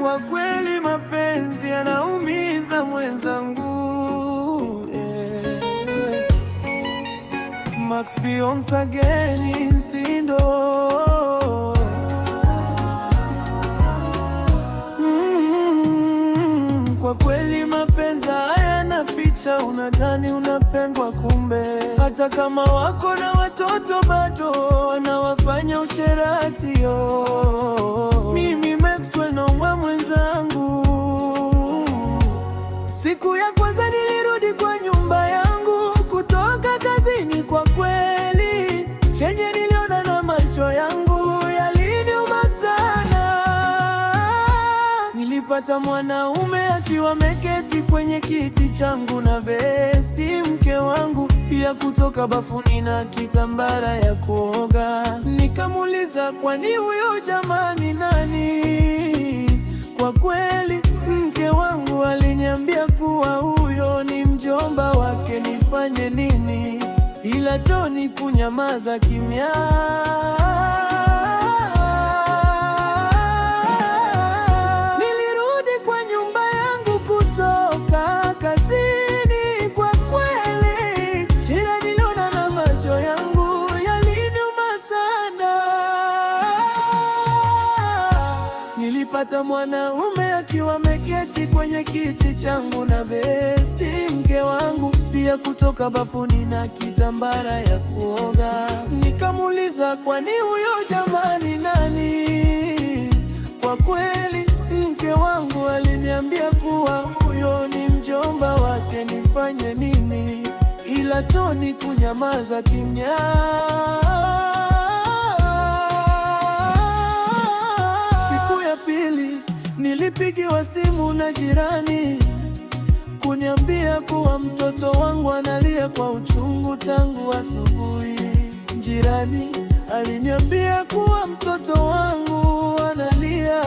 Kwa kweli mapenzi yanaumiza mwenzangu, Max Beyonce again Nsindo. Kwa kweli mapenzi hayana ficha, unadhani unapendwa, kumbe hata kama wako na watoto bado wanawafanya usherati. Mimi Maxwell naomba mwenzangu, siku ya kwanza nilirudi kwa nyumba yangu kutoka kazini, kwa kweli chenye niliona na macho yangu yaliniuma sana. Nilipata mwanaume akiwa ameketi kwenye kiti changu na vesti mke wangu, pia kutoka bafuni na kitambara ya kuoga. Nikamuuliza, kwani huyo jamani nani? Kwa kweli mke wangu aliniambia kuwa huyo ni mjomba wake. Nifanye nini? Ila Toni kunyamaza kimya. Nilirudi kwa nyumba yangu kutoka kazini, kwa kweli tena niliona na macho yangu yaliniuma sana. Nilipata mwanaume akiwa ameketi kwenye kiti changu na vesti mke wangu, pia kutoka bafuni na kitambara ya kuoga. Nikamuuliza, kwani huyo jamani nani? Kwa kweli mke wangu aliniambia kuwa huyo ni mjomba wake. Nifanye nini? Ila Toni kunyamaza kimya. Siku ya pili nilipigiwa simu na jirani kuniambia kuwa mtoto wangu analia kwa uchungu tangu asubuhi. Jirani aliniambia kuwa mtoto wangu analia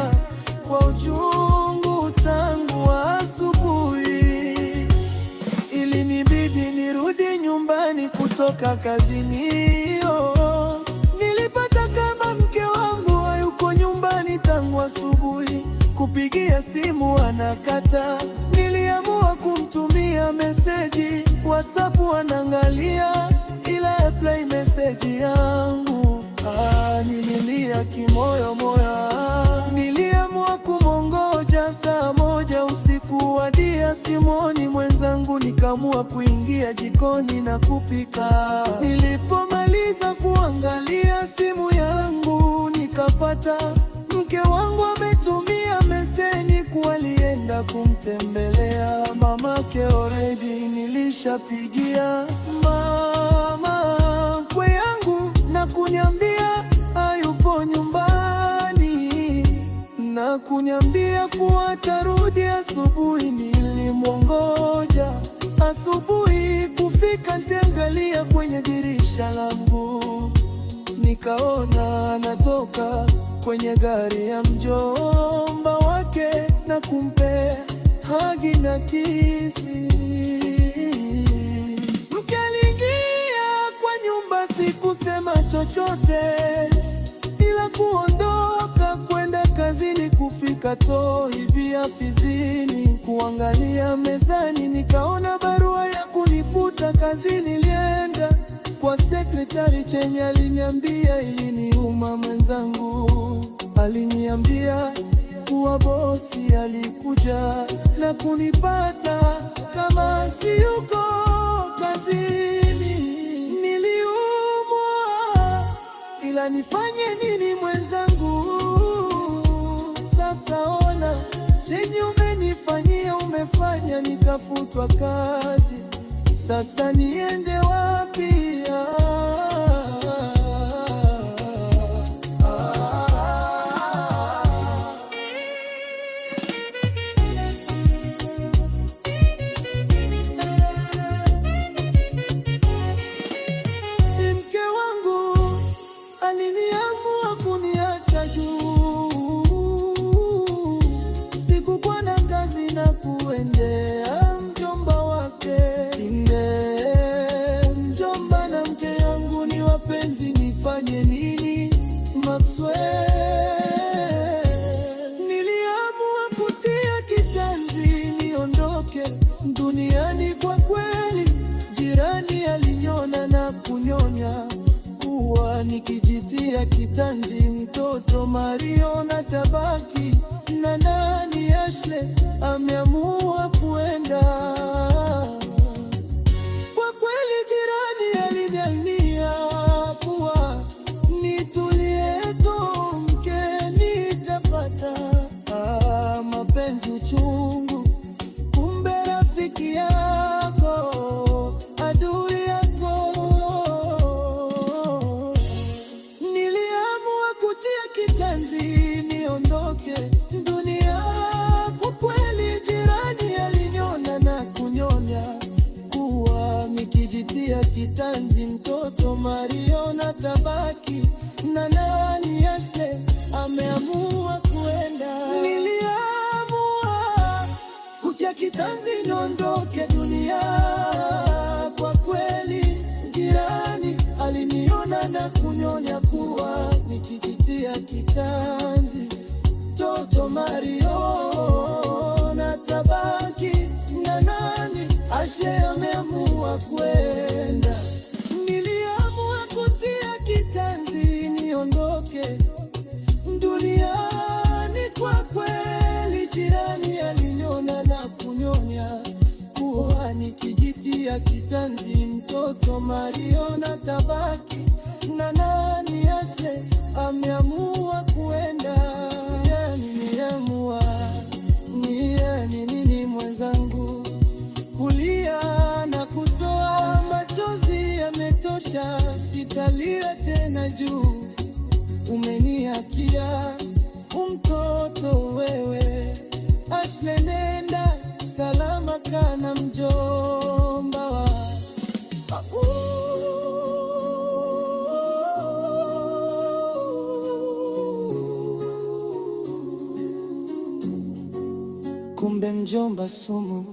kwa uchungu tangu asubuhi. Ilinibidi nirudi nyumbani kutoka kazini. Nilipata kama mke wangu hayuko nyumbani tangu asubuhi. Kupigia simu anakata. Niliamua kumtumia meseji WhatsApp, anaangalia ila apply meseji yangu. Nililia kimoyo moyo. Niliamua kumongoja saa moja usiku wadia simoni mwenzangu. Nikaamua kuingia jikoni na kupika. Nilipomaliza kuangalia simu yangu, nikapata mke wangu ametumia meseji kuwa alienda kumtembelea mamake. Already nilishapigia mama kwe yangu na kuniambia hayupo nyumbani, na kuniambia kuwa atarudi asubuhi. Nilimwongoja asubuhi kufika, nitaangalia kwenye dirisha langu, nikaona anatoka kwenye gari ya mjomba wake na kumpe hagi na kisi. Mke aliingia kwa nyumba, sikusema chochote ila kuondoka kwenda kazini. Kufika hivi afisini, kuangalia mezani, nikaona barua ya kunifuta kazi. Nilienda kwa sekretari, chenye aliniambia iliniuma mwenzangu. Aliniambia kuwa bosi alikuja na kunipata kama siyuko kazini. Niliumwa, ila nifanye nini mwenzangu? Sasa ona chenye umenifanyia, umefanya nikafutwa kazi. Sasa niende wapi? Mke wangu aliniamua kuniacha juu. Sikukuwa na kazi na kuendea mjomba wake. Mjomba na mke yangu ni wapenzi, nifanye nini Maxwell? Niliamua nikijitia kitanzi, mtoto Mario na tabaki na nani? Ashley ameamua kuenda. Kwa kweli jirani alidhania kuwa nitulie tu mke nitapata mapenzi uchungu, kumbe rafiki yako adui yako. Niliamua kutia kitanzi niondoke dunia. Kwa kweli jirani aliniona na kunyonya kuwa nikijitia kitanzi, mtoto Mario na tabaki na nani? Ashley ameamua kuenda. Niliamua kutia kitanzi niondoke dunia. Kwa kweli jirani aliniona na kunyonya kuwa nikijitia kitanzi, mtoto Mario na tabaki na nani? Ashley ameamua kwenda. Niliamua kutia kitanzi niondoke duniani. Kwa kweli jirani aliniona na kunyonya kuwa nikijitia kitanzi, mtoto Mario na tabaki na nani? Ashley ameamua kwenda. Niliamua nini mwenzangu, kulia na kutoa machozi yametosha, sitalia tena juu umeniakia mtoto wewe. Ashley nenda salama, kana mjomba wa kumbe mjomba sumu.